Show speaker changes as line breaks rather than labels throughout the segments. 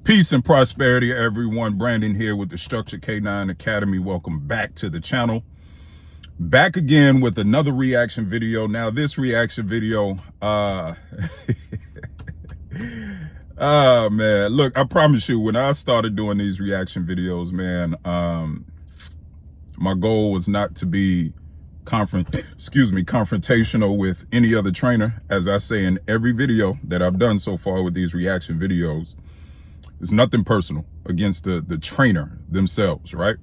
Peace and prosperity, everyone. Brandon here with the Structure K9 Academy. Welcome back to the channel. Back again with another reaction video. Now, this reaction video, oh man, look, I promise you, when I started doing these reaction videos, man, my goal was not to be confrontational with any other trainer. As I say in every video that I've done so far with these reaction videos, it's nothing personal against the trainer themselves, right?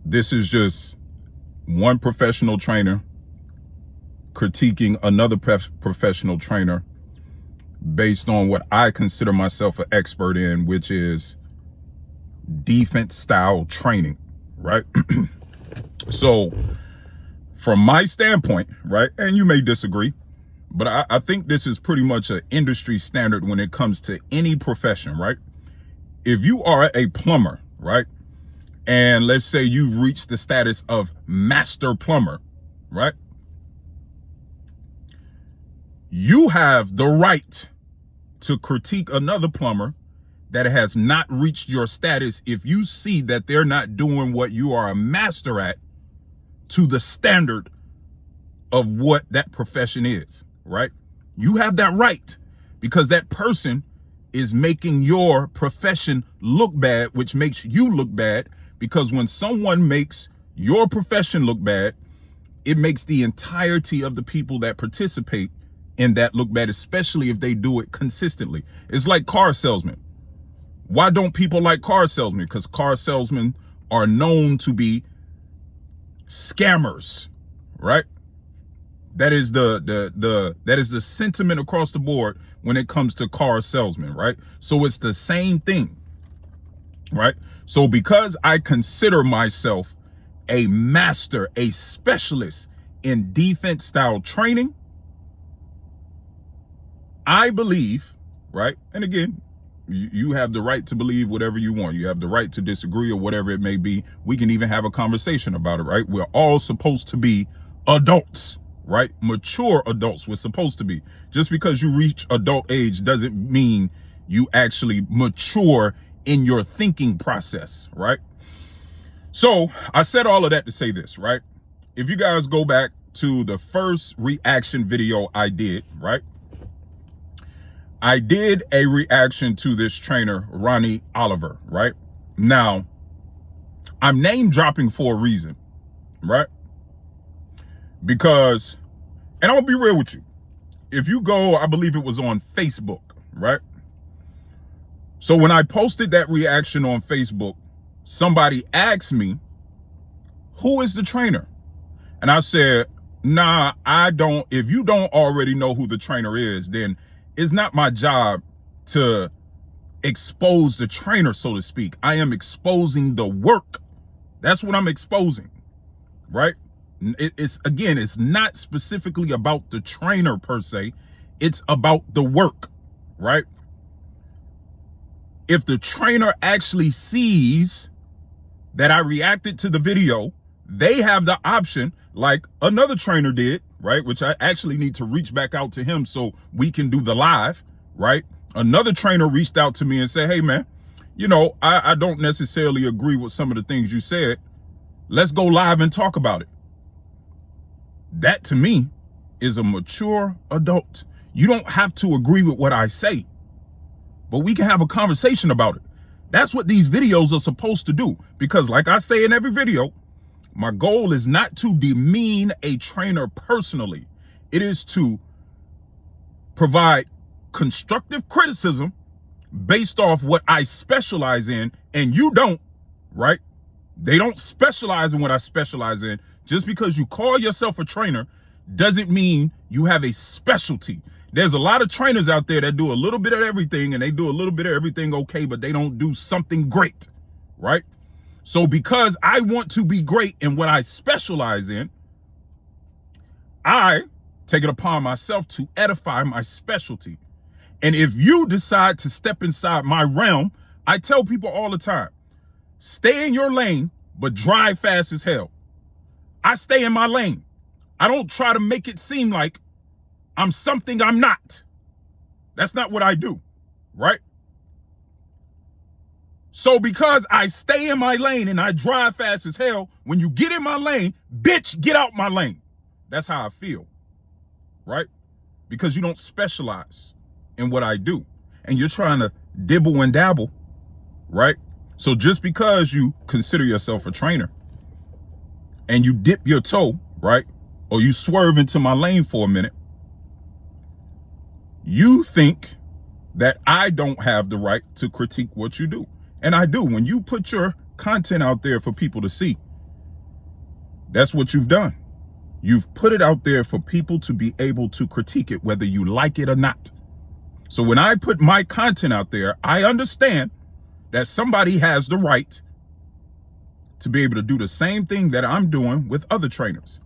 This is just one professional trainer critiquing another professional trainer based on what I consider myself an expert in, which is defense style training, right? So from my standpoint, right, and you may disagree, but I think this is pretty much an industry standard when it comes to any profession, right? If you are a plumber, right, and let's say you've reached the status of master plumber, right, you have the right to critique another plumber that has not reached your status if you see that they're not doing what you are a master at to the standard of what that profession is, right? You have that right because that person is making your profession look bad, which makes you look bad, because when someone makes your profession look bad, it makes the entirety of the people that participate in that look bad, especially if they do it consistently. It's like car salesmen. Why don't people like car salesmen? Because car salesmen are known to be scammers, right? That is the sentiment across the board when it comes to car salesmen, right? So it's the same thing, right? So because I consider myself a master, a specialist in defense style training, I believe, right? And again, you have the right to believe whatever you want. You have the right to disagree or whatever it may be. We can even have a conversation about it, right? We're all supposed to be adults, right? Mature adults we're supposed to be. Just because you reach adult age doesn't mean you actually mature in your thinking process, right? So I said all of that to say this, right? If you guys go back to the first reaction video I did, right? I did a reaction to this trainer, Ronnie Oliver, right? Now, I'm name dropping for a reason, right? Because, and I'm gonna be real with you. If you go, I believe it was on Facebook, right? So when I posted that reaction on Facebook, somebody asked me, who is the trainer? And I said, nah, I don't. If you don't already know who the trainer is, then it's not my job to expose the trainer, so to speak. I am exposing the work. That's what I'm exposing, right? It's not specifically about the trainer per se. It's about the work, right? If the trainer actually sees that I reacted to the video, they have the option, like another trainer did, right? Which I actually need to reach back out to him so we can do the live, right? Another trainer reached out to me and said, hey man, you know, I don't necessarily agree with some of the things you said. Let's go live and talk about it. That to me is a mature adult. You don't have to agree with what I say, but we can have a conversation about it. That's what these videos are supposed to do. Because like I say in every video, my goal is not to demean a trainer personally. It is to provide constructive criticism based off what I specialize in, and you don't, right? They don't specialize in what I specialize in. Just because you call yourself a trainer doesn't mean you have a specialty. There's a lot of trainers out there that do a little bit of everything, and they do a little bit of everything okay, but they don't do something great, right? So because I want to be great in what I specialize in, I take it upon myself to edify my specialty. And if you decide to step inside my realm, I tell people all the time, stay in your lane, but drive fast as hell. I stay in my lane. I don't try to make it seem like I'm something I'm not. That's not what I do, right? So because I stay in my lane and I drive fast as hell, when you get in my lane, bitch, get out my lane. That's how I feel, right? Because you don't specialize in what I do. And you're trying to dibble and dabble, right? So just because you consider yourself a trainer and you dip your toe, right? Or you swerve into my lane for a minute, you think that I don't have the right to critique what you do. And I do. When you put your content out there for people to see, that's what you've done. You've put it out there for people to be able to critique it, whether you like it or not. So when I put my content out there, I understand that somebody has the right to be able to do the same thing that I'm doing with other trainers.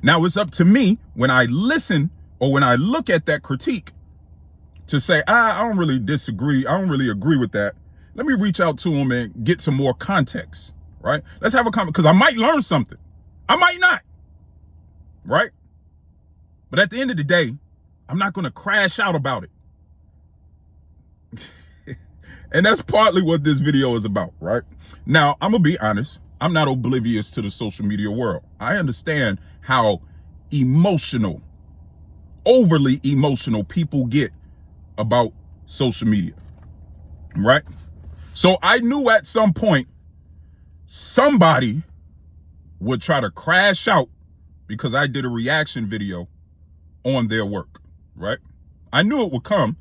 Now it's up to me when I listen or when I look at that critique to say, I don't really disagree. I don't really agree with that. Let me reach out to them and get some more context, right? Let's have a comment, because I might learn something. I might not, right? But at the end of the day, I'm not going to crash out about it. And that's partly what this video is about, right? Now, I'm going to be honest. I'm not oblivious to the social media world. I understand how emotional, overly emotional people get about social media, right? So I knew at some point somebody would try to crash out because I did a reaction video on their work, right? I knew it would come.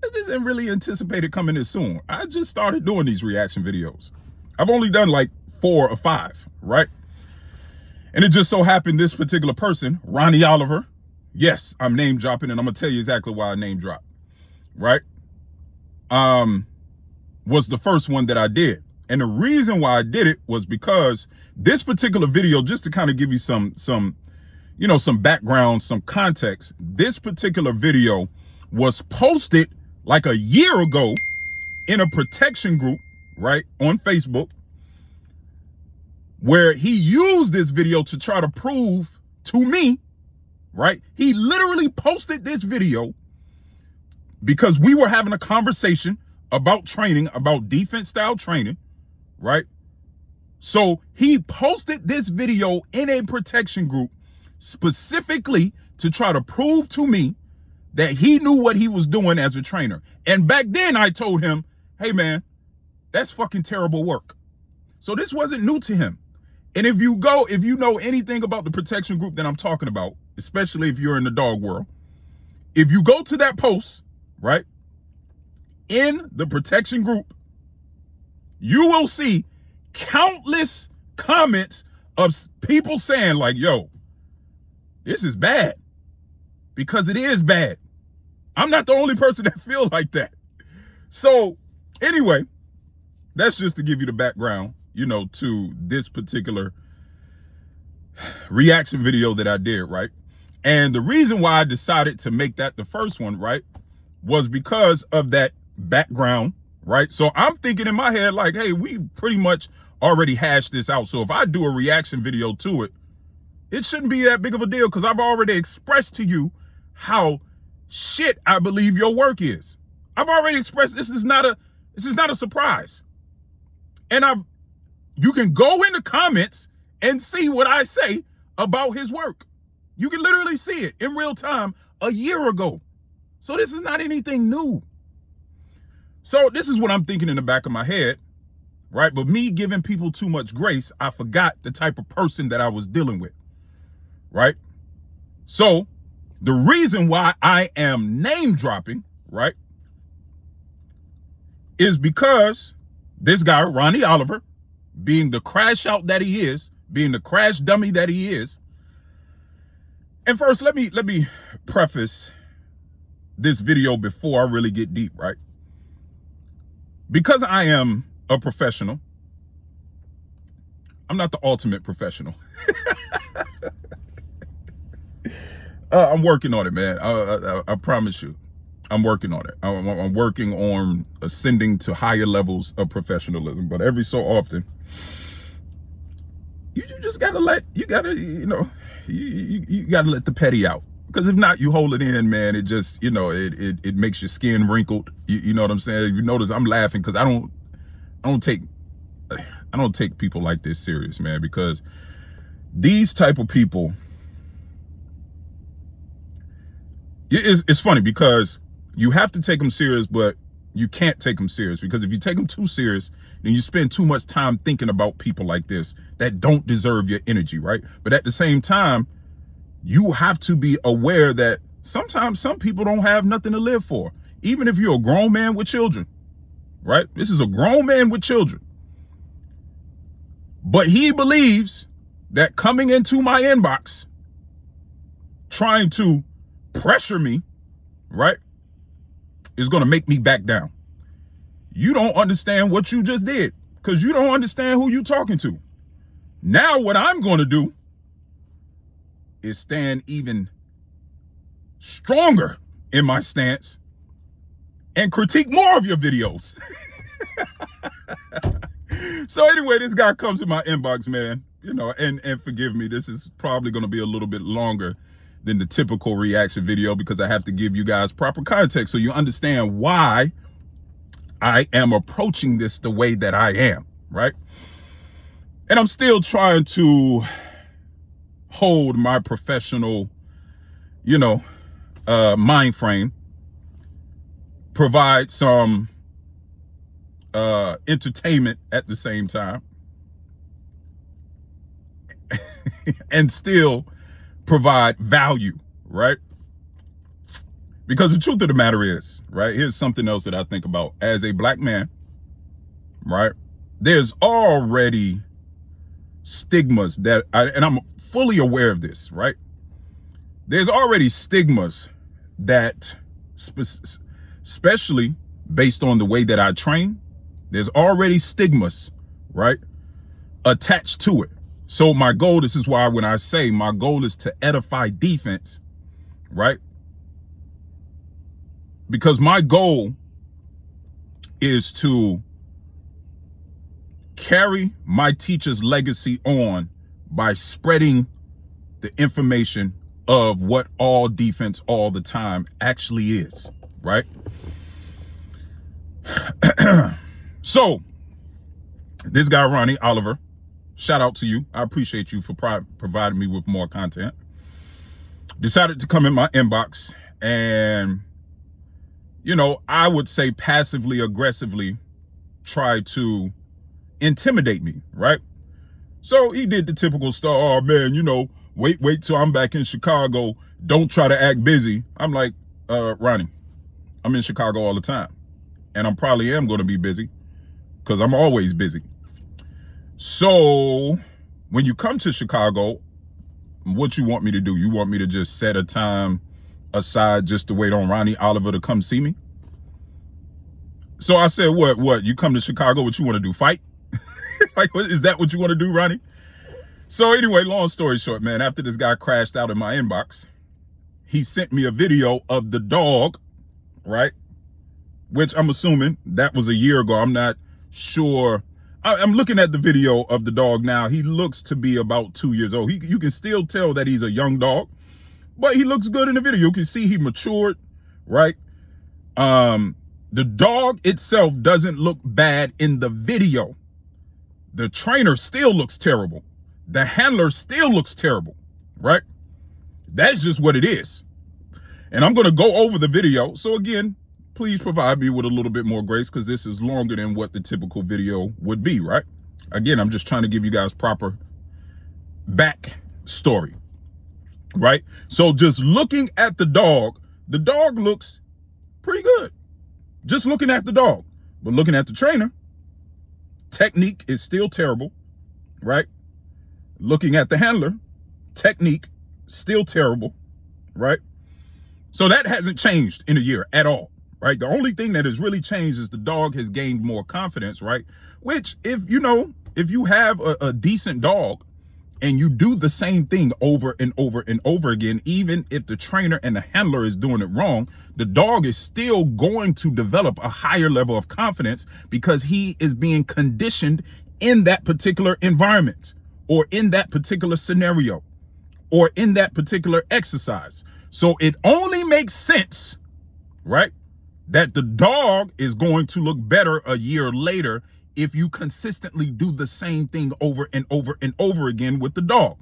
I just didn't really anticipate it coming this soon. I just started doing these reaction videos. I've only done like 4 or 5, right? And it just so happened this particular person, Ronnie Oliver, yes, I'm name dropping, and I'm gonna tell you exactly why I name dropped, right? Was the first one that I did. And the reason why I did it was because this particular video, just to kind of give you some background, some context, this particular video was posted like a year ago in a protection group, right, on Facebook, where he used this video to try to prove to me, right? He literally posted this video because we were having a conversation about training, about defense style training, right? So he posted this video in a protection group specifically to try to prove to me that he knew what he was doing as a trainer. And back then I told him, hey man, that's fucking terrible work. So this wasn't new to him. And if you know anything about the protection group that I'm talking about, especially if you're in the dog world, if you go to that post, right, in the protection group, you will see countless comments of people saying like, yo, this is bad, because it is bad. I'm not the only person that feel like that. So anyway, that's just to give you the background, to this particular reaction video that I did, right? And the reason why I decided to make that the first one, right, was because of that background, right? So I'm thinking in my head like, hey, we pretty much already hashed this out. So if I do a reaction video to it, it shouldn't be that big of a deal, because I've already expressed to you how shit I believe your work is. I've already expressed this is not a surprise. And you can go in the comments and see what I say about his work. You can literally see it in real time a year ago. So this is not anything new. So this is what I'm thinking in the back of my head, right? But me giving people too much grace, I forgot the type of person that I was dealing with, right? So the reason why I am name dropping, right, is because this guy, Ronnie Oliver, being the crash out that he is, being the crash dummy that he is. And first, let me preface this video before I really get deep, right? Because I am a professional, I'm not the ultimate professional. I'm working on it, man. I promise you, I'm working on it. I'm working on ascending to higher levels of professionalism. But every so often, you just gotta you gotta let the petty out. Because if not, you hold it in, man. It just, it makes your skin wrinkled. You know what I'm saying? You notice I'm laughing because I don't I don't take people like this serious, man, because these type of people, it's funny because you have to take them serious, but you can't take them serious, because if you take them too serious, then you spend too much time thinking about people like this that don't deserve your energy, right? But at the same time, you have to be aware that sometimes some people don't have nothing to live for, even if you're a grown man with children, right? This is a grown man with children. But he believes that coming into my inbox, trying to pressure me, right, is going to make me back down. You don't understand what you just did, because you don't understand who you're talking to. Now what I'm going to do is stand even stronger in my stance and critique more of your videos. So anyway, this guy comes in my inbox, man, you know, and forgive me, this is probably going to be a little bit longer than the typical reaction video, because I have to give you guys proper context so you understand why I am approaching this the way that I am, right? And I'm still trying to hold my professional, you know, mind frame, provide some entertainment at the same time, and still provide value, right? Because the truth of the matter is, right, here's something else that I think about as a black man, right? There's already stigmas that and I'm fully aware of this, right? There's already stigmas that, especially based on the way that I train, there's already stigmas, right, attached to it. So my goal, this is why when I say my goal is to edify defense, right? Because my goal is to carry my teacher's legacy on by spreading the information of what all defense all the time actually is, right? So this guy, Ronnie Oliver, shout out to you. I appreciate you for providing me with more content. Decided to come in my inbox and, you know, I would say passively aggressively try to intimidate me, right? So he did the typical stuff. Oh man, you know, wait till I'm back in Chicago. Don't try to act busy. I'm like, Ronnie, I'm in Chicago all the time, and I probably am going to be busy because I'm always busy. So when you come to Chicago, what you want me to do? You want me to just set a time aside just to wait on Ronnie Oliver to come see me? So I said, what? You come to Chicago, what you want to do? Fight? Like, is that what you want to do, Ronnie? So anyway, long story short, man, after this guy crashed out in my inbox, he sent me a video of the dog, right? Which I'm assuming that was a year ago. I'm not sure. I'm looking at the video of the dog now. He looks to be about 2 years old. You can still tell that he's a young dog, but he looks good in the video. You can see he matured, right? The dog itself doesn't look bad in the video. The trainer still looks terrible. The handler still looks terrible, right? That's just what it is. And I'm going to go over the video. So again, please provide me with a little bit more grace, because this is longer than what the typical video would be, right? Again, I'm just trying to give you guys proper back story, right? So just looking at the dog looks pretty good. Just looking at the dog. But looking at the trainer, technique is still terrible, right? Looking at the handler, technique, still terrible, right? So that hasn't changed in a year at all, right? The only thing that has really changed is the dog has gained more confidence, right? Which, if you have a decent dog and you do the same thing over and over and over again, even if the trainer and the handler is doing it wrong, the dog is still going to develop a higher level of confidence because he is being conditioned in that particular environment, or in that particular scenario, or in that particular exercise. So it only makes sense, right, that the dog is going to look better a year later if you consistently do the same thing over and over and over again with the dog.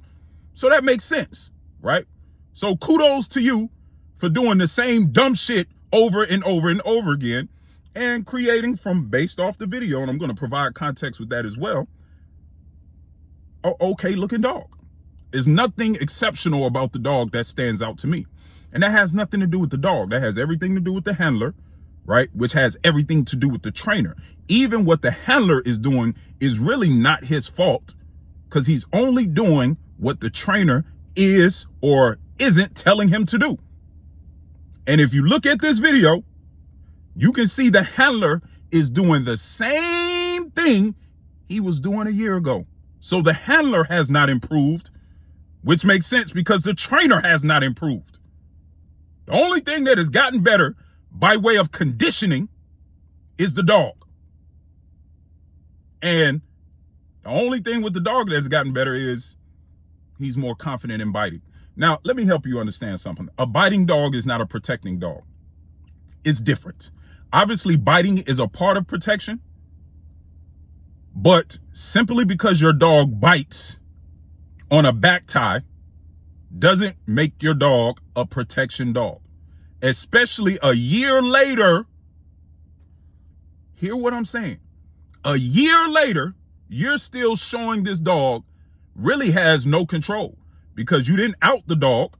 So that makes sense, right? So kudos to you for doing the same dumb shit over and over and over again and creating from based off the video. And I'm going to provide context with that as well. Okay looking dog. There's nothing exceptional about the dog that stands out to me. And that has nothing to do with the dog. That has everything to do with the handler, right? Which has everything to do with the trainer. Even what the handler is doing is really not his fault, because he's only doing what the trainer is or isn't telling him to do. And if you look at this video, you can see the handler is doing the same thing he was doing a year ago. So the handler has not improved, which makes sense because the trainer has not improved. The only thing that has gotten better by way of conditioning is the dog. And the only thing with the dog that's gotten better is he's more confident in biting. Now, let me help you understand something. A biting dog is not a protecting dog. It's different. Obviously, biting is a part of protection, but simply because your dog bites on a back tie doesn't make your dog a protection dog. Especially a year later. Hear what I'm saying? A year later, you're still showing this dog really has no control because you didn't out the dog.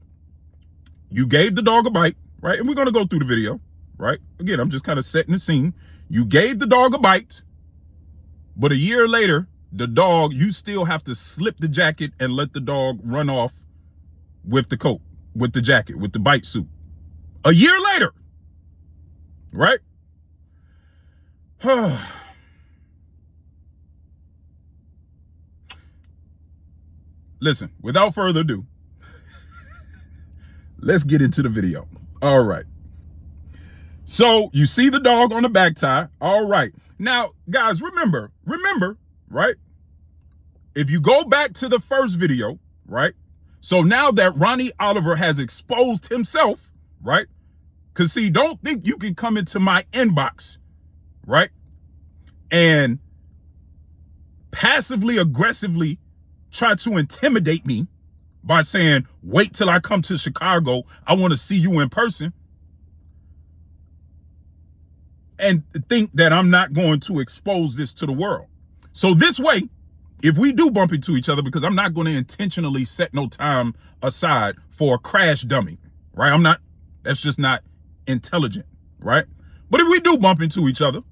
You gave the dog a bite, right? And we're going to go through the video, right? Again, I'm just kind of setting the scene. You gave the dog a bite, but a year later, the dog, you still have to slip the jacket and let the dog run off with the coat, with the jacket, with the bite suit. A year later, right? Listen, without further ado, let's get into the video. All right. So you see the dog on the back tie. All right. Now, guys, remember, right? If you go back to the first video, right? So now that Ronnie Oliver has exposed himself, right? Because see, don't think you can come into my inbox, right? And passively aggressively try to intimidate me by saying, wait till I come to Chicago. I want to see you in person. And think that I'm not going to expose this to the world. So this way, if we do bump into each other, because I'm not going to intentionally set no time aside for a crash dummy, right? That's just not intelligent, right? But if we do bump into each other,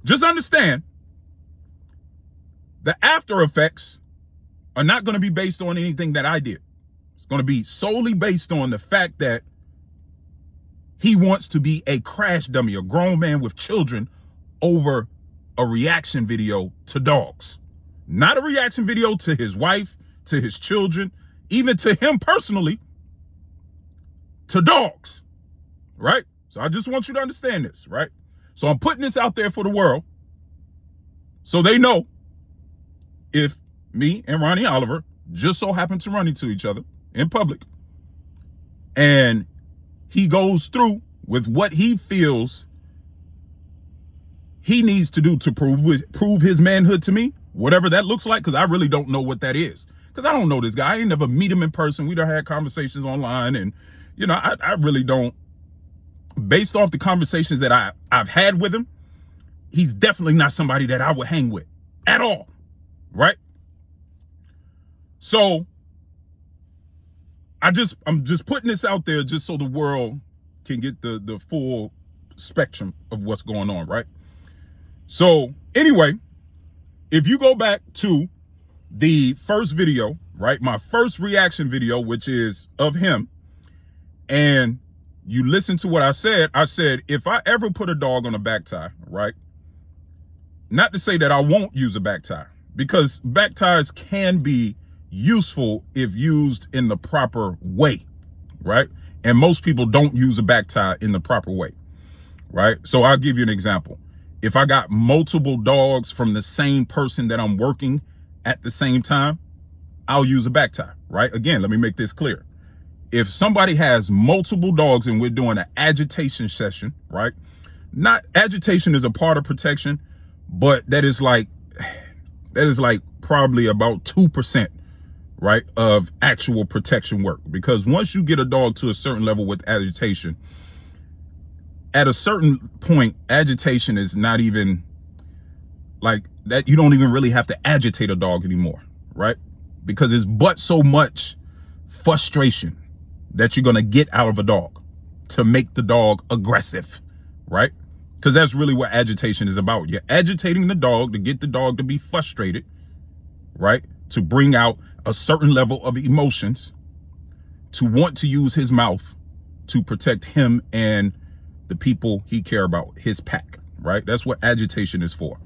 just understand the after effects are not going to be based on anything that I did. It's going to be solely based on the fact that he wants to be a crash dummy, a grown man with children, over a reaction video to dogs. Not a reaction video to his wife, to his children, even to him personally, to dogs, right? So I just want you to understand this, right? So I'm putting this out there for the world so they know if me and Ronnie Oliver just so happen to run into each other in public and he goes through with what he feels he needs to do to prove his manhood to me, whatever that looks like, because I really don't know what that is. Because I don't know this guy. I ain't never meet him in person. We done had conversations online, and you know, I really don't. Based off the conversations that I've had with him, he's definitely not somebody that I would hang with at all, right? So I'm just putting this out there just so the world can get the full spectrum of what's going on, right? So anyway, if you go back to the first video, right, my first reaction video, which is of him, and you listen to what I said, if I ever put a dog on a back tie, right, not to say that I won't use a back tie, because back ties can be useful if used in the proper way, right? And most people don't use a back tie in the proper way, right? So I'll give you an example. If I got multiple dogs from the same person that I'm working at the same time, I'll use a back tie, right? Again, let me make this clear. If somebody has multiple dogs and we're doing an agitation session, right? Not agitation is a part of protection, but that is like probably about 2%, right, of actual protection work. Because once you get a dog to a certain level with agitation, at a certain point, agitation is not even like that. You don't even really have to agitate a dog anymore, right? Because it's but so much frustration that you're going to get out of a dog to make the dog aggressive, right? Because that's really what agitation is about. You're agitating the dog to get the dog to be frustrated, right? To bring out a certain level of emotions, to want to use his mouth to protect him and the people he care about, his pack, right? That's what agitation is for.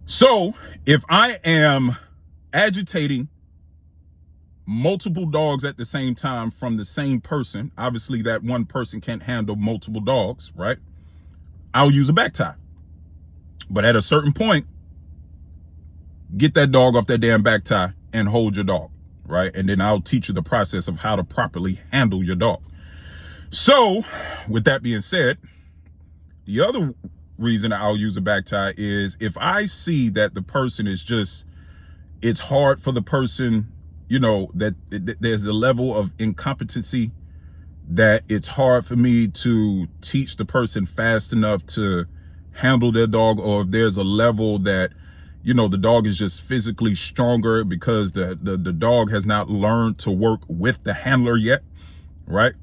So if I am agitating multiple dogs at the same time from the same person, obviously that one person can't handle multiple dogs, right? I'll use a back tie. But at a certain point, get that dog off that damn back tie and hold your dog, right? And then I'll teach you the process of how to properly handle your dog. So with that being said, the other reason I'll use a back tie is if I see that the person is just, it's hard for the person, you know, that there's a level of incompetency that it's hard for me to teach the person fast enough to handle their dog, or if there's a level that, you know, the dog is just physically stronger because the dog has not learned to work with the handler yet, right?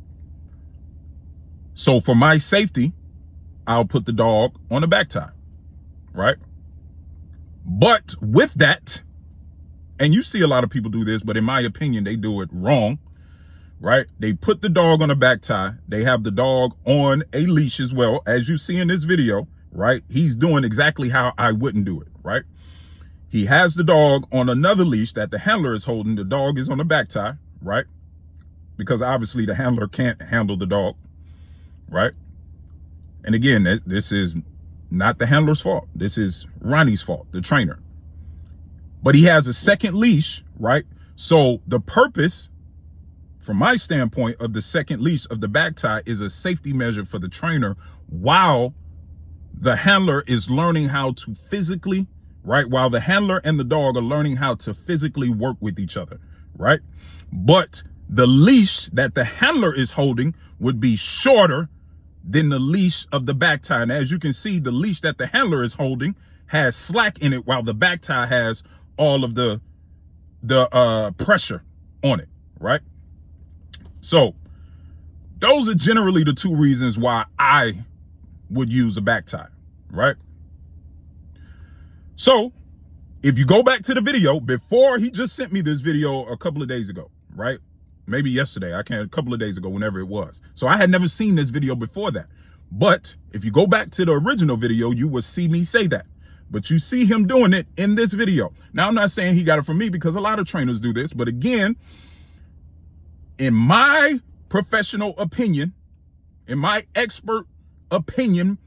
So for my safety, I'll put the dog on a back tie, right? But with that, and you see a lot of people do this, but in my opinion, they do it wrong, right? They put the dog on a back tie. They have the dog on a leash as well, as you see in this video, right? He's doing exactly how I wouldn't do it, right? He has the dog on another leash that the handler is holding. The dog is on a back tie, right? Because obviously the handler can't handle the dog, right? And again, this is not the handler's fault. This is Ronnie's fault, the trainer. But he has a second leash, right? So the purpose, from my standpoint, of the second leash of the back tie is a safety measure for the trainer while the handler is learning how to physically, right? While the handler and the dog are learning how to physically work with each other, right? But the leash that the handler is holding would be shorter than the leash of the back tie. And as you can see, the leash that the handler is holding has slack in it, while the back tie has all of the pressure on it, right? So those are generally the two reasons why I would use a back tie, right? So if you go back to the video before, he just sent me this video a couple of days ago, right? Maybe yesterday, a couple of days ago, whenever it was. So I had never seen this video before that. But if you go back to the original video, you will see me say that. But you see him doing it in this video. Now, I'm not saying he got it from me, because a lot of trainers do this. But again, in my professional opinion, in my expert opinion,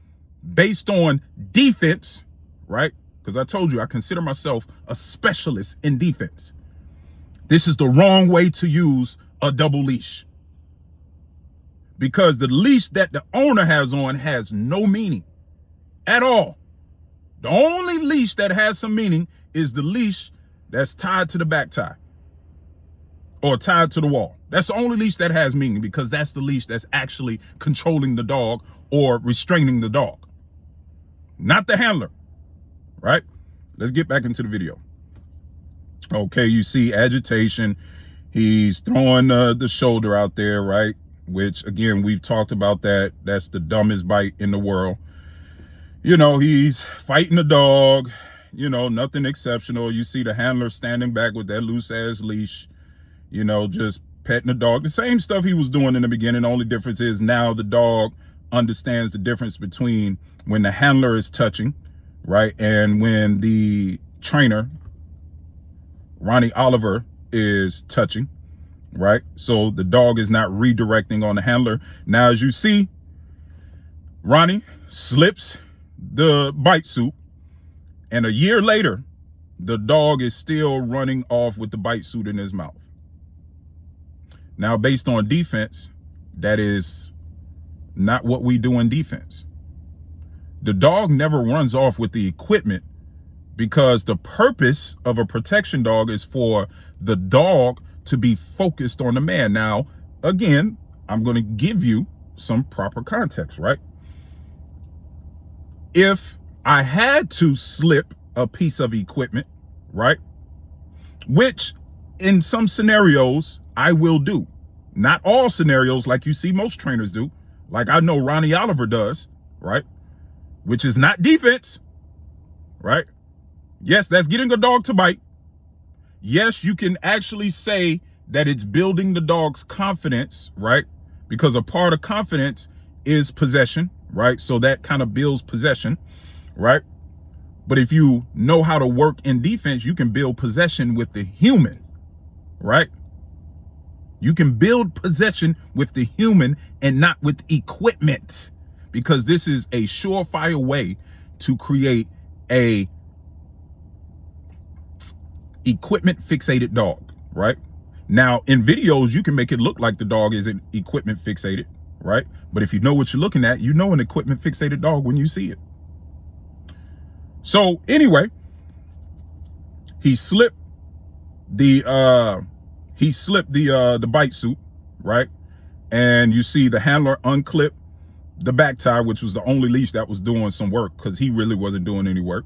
based on defense, right? Because I told you I consider myself a specialist in defense. This is the wrong way to use a double leash, because the leash that the owner has on has no meaning at all. The only leash that has some meaning is the leash that's tied to the back tie or tied to the wall. That's the only leash that has meaning, because that's the leash that's actually controlling the dog or restraining the dog, not the handler, right? Let's get back into the video. Okay, you see agitation. He's throwing the shoulder out there, right? Which, again, we've talked about that. That's the dumbest bite in the world. You know, he's fighting the dog, you know, nothing exceptional. You see the handler standing back with that loose ass leash, you know, just petting the dog. The same stuff he was doing in the beginning. The only difference is now the dog understands the difference between when the handler is touching, right, and when the trainer, Ronnie Oliver, is touching, right? So the dog is not redirecting on the handler. Now, as you see, Ronnie slips the bite suit, and a year later, the dog is still running off with the bite suit in his mouth. Now, based on defense, that is not what we do in defense. The dog never runs off with the equipment, because the purpose of a protection dog is for the dog to be focused on the man. Now, again, I'm going to give you some proper context, right? If I had to slip a piece of equipment, right, which in some scenarios I will do, not all scenarios like you see most trainers do, like I know Ronnie Oliver does, right, which is not defense, right? Yes, that's getting a dog to bite. Yes, you can actually say that it's building the dog's confidence, right? Because a part of confidence is possession, right? So that kind of builds possession, right? But if you know how to work in defense, you can build possession with the human, right? You can build possession with the human and not with equipment, because this is a surefire way to create a equipment fixated dog, right? Now, in videos, you can make it look like the dog isn't equipment fixated, right? But if you know what you're looking at, you know an equipment fixated dog when you see it. So anyway, he slipped the bite suit, right? And you see the handler unclip the back tie, which was the only leash that was doing some work, because he really wasn't doing any work,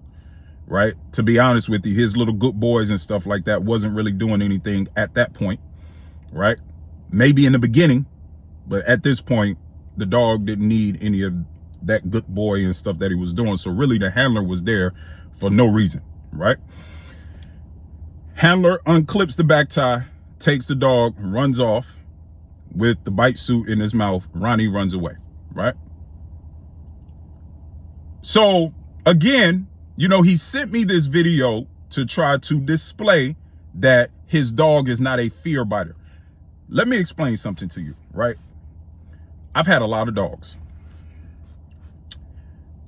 right? To be honest with you, his little good boys and stuff like that wasn't really doing anything at that point, right? Maybe in the beginning, but at this point, the dog didn't need any of that good boy and stuff that he was doing. So really the handler was there for no reason, right? Handler unclips the back tie, takes the dog, runs off with the bite suit in his mouth. Ronnie runs away, right? So again, you know, he sent me this video to try to display that his dog is not a fear biter. Let me explain something to you, right? I've had a lot of dogs.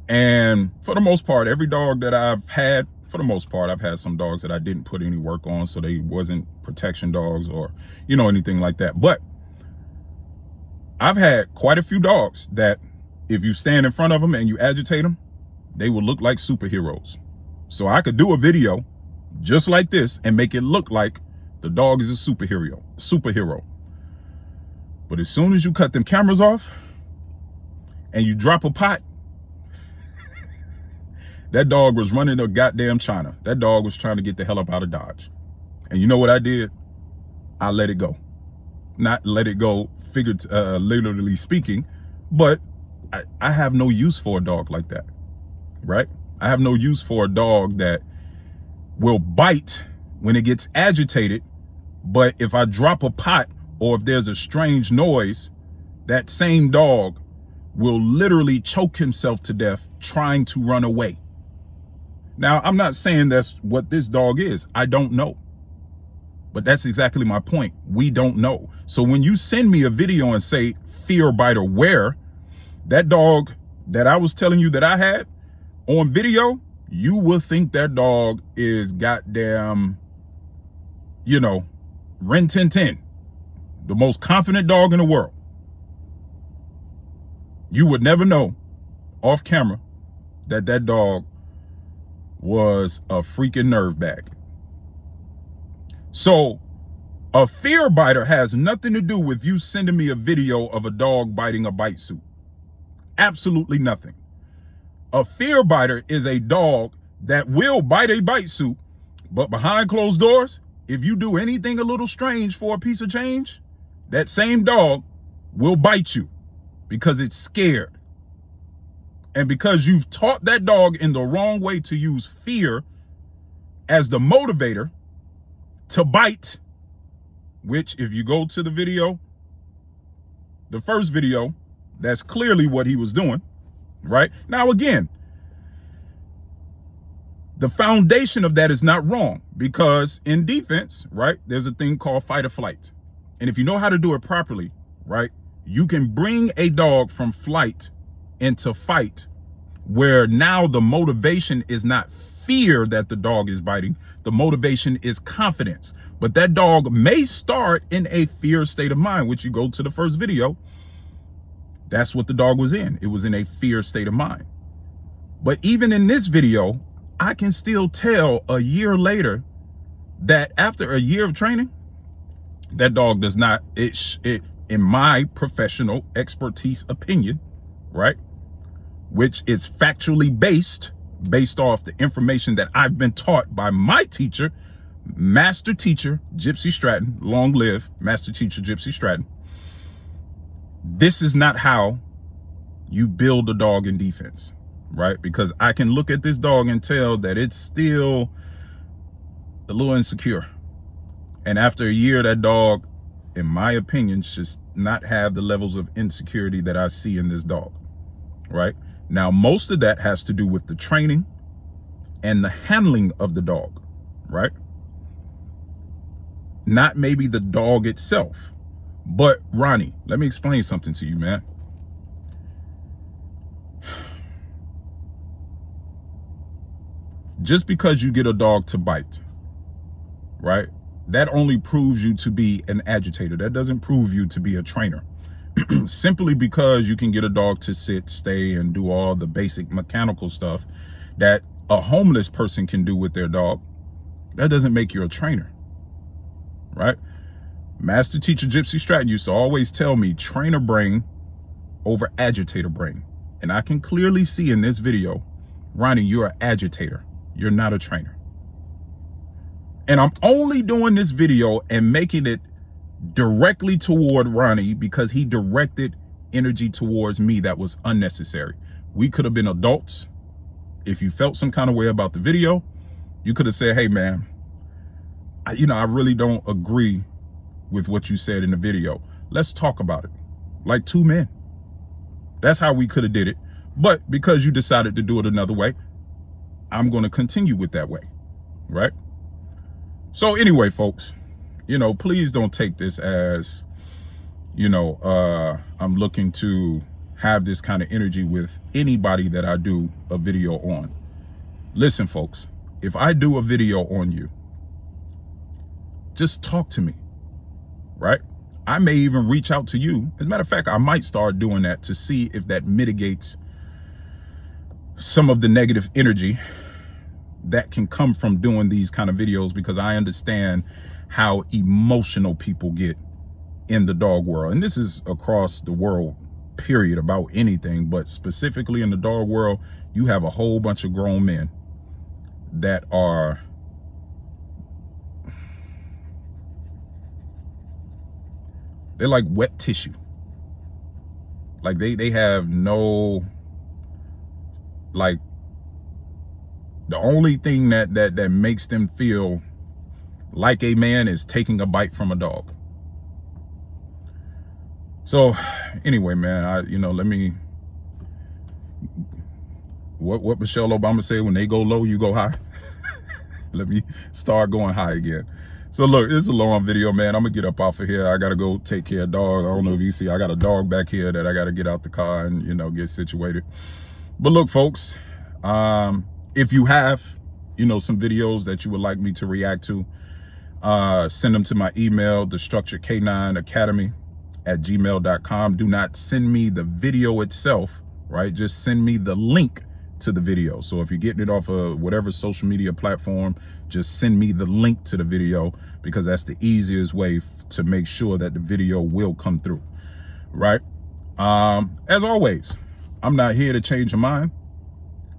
And for the most part, every dog that I've had, for the most part, I've had some dogs that I didn't put any work on, so they wasn't protection dogs or, you know, anything like that. But I've had quite a few dogs that if you stand in front of them and you agitate them, they will look like superheroes. So I could do a video just like this and make it look like the dog is a superhero. But as soon as you cut them cameras off and you drop a pot, that dog was running to goddamn China. That dog was trying to get the hell up out of Dodge. And you know what I did? I let it go. Not let it go literally speaking, but I have no use for a dog like that, right? I have no use for a dog that will bite when it gets agitated, but if I drop a pot or if there's a strange noise, that same dog will literally choke himself to death trying to run away. Now, I'm not saying that's what this dog is. I don't know. But that's exactly my point. We don't know. So when you send me a video and say fear biter where, that dog that I was telling you that I had on video, you will think that dog is goddamn, you know, Rin Tin Tin, the most confident dog in the world. You would never know off camera that that dog was a freaking nerve bag. So a fear biter has nothing to do with you sending me a video of a dog biting a bite suit. Absolutely nothing. A fear biter is a dog that will bite a bite suit, but behind closed doors, if you do anything a little strange for a piece of change, that same dog will bite you because it's scared. And because you've taught that dog in the wrong way to use fear as the motivator to bite, which if you go to the video, the first video, that's clearly what he was doing, right? Now, again, the foundation of that is not wrong, because in defense, right, there's a thing called fight or flight. And if you know how to do it properly, right, you can bring a dog from flight into fight, where now the motivation is not fear that the dog is biting. The motivation is confidence. But that dog may start in a fear state of mind, which you go to the first video. That's what the dog was in. It was in a fear state of mind. But even in this video, I can still tell a year later that after a year of training, that dog does not, in my professional expertise opinion, right, which is factually based off the information that I've been taught by my teacher, master teacher Gypsy Stratton, long live master teacher Gypsy Stratton. This is not how you build a dog in defense, right? Because I can look at this dog and tell that it's still a little insecure. And after a year, that dog, in my opinion, should not have the levels of insecurity that I see in this dog, right? Now, most of that has to do with the training and the handling of the dog, right? Not maybe the dog itself. But Ronnie, let me explain something to you, man. Just because you get a dog to bite, right, that only proves you to be an agitator. That doesn't prove you to be a trainer. Simply because you can get a dog to sit, stay, and do all the basic mechanical stuff that a homeless person can do with their dog, that doesn't make you a trainer, right? Master teacher Gypsy Stratton used to always tell me, trainer brain over agitator brain. And I can clearly see in this video, Ronnie, you're an agitator. You're not a trainer. And I'm only doing this video and making it directly toward Ronnie because he directed energy towards me that was unnecessary. We could have been adults. If you felt some kind of way about the video, you could have said, hey man, I really don't agree with what you said in the video. Let's talk about it like two men. That's how we could have did it. But because you decided to do it another way, I'm going to continue with that way, right? So anyway, folks, please don't take this as, I'm looking to have this kind of energy with anybody that I do a video on. Listen, folks, if I do a video on you, just talk to me, right? I may even reach out to you. As a matter of fact, I might start doing that to see if that mitigates some of the negative energy that can come from doing these kind of videos, because I understand how emotional people get in the dog world. And this is across the world, period, about anything, but specifically in the dog world, you have a whole bunch of grown men that are they're like wet tissue. Like they have no, like, the only thing that makes them feel like a man is taking a bite from a dog. So anyway, man, let me, what Michelle Obama said, when they go low, you go high. Let me start going high again. So look, this is a long video, man. I'm gonna get up off of here. I gotta go take care of dog. I don't know if you see, I got a dog back here that I gotta get out the car and, get situated. But look, folks, if you have, some videos that you would like me to react to, send them to my email, thestructured9academy@gmail.com. Do not send me the video itself, right? Just send me the link to the video. So if you're getting it off of whatever social media platform, just send me the link to the video, because that's the easiest way to make sure that the video will come through, right? As always, I'm not here to change your mind.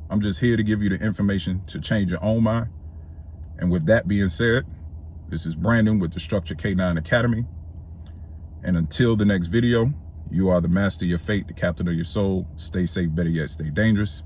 I'm just here to give you the information to change your own mind. And with that being said, this is Brandon with the Structured K9 Academy. And until the next video, you are the master of your fate, the captain of your soul. Stay safe, better yet, stay dangerous.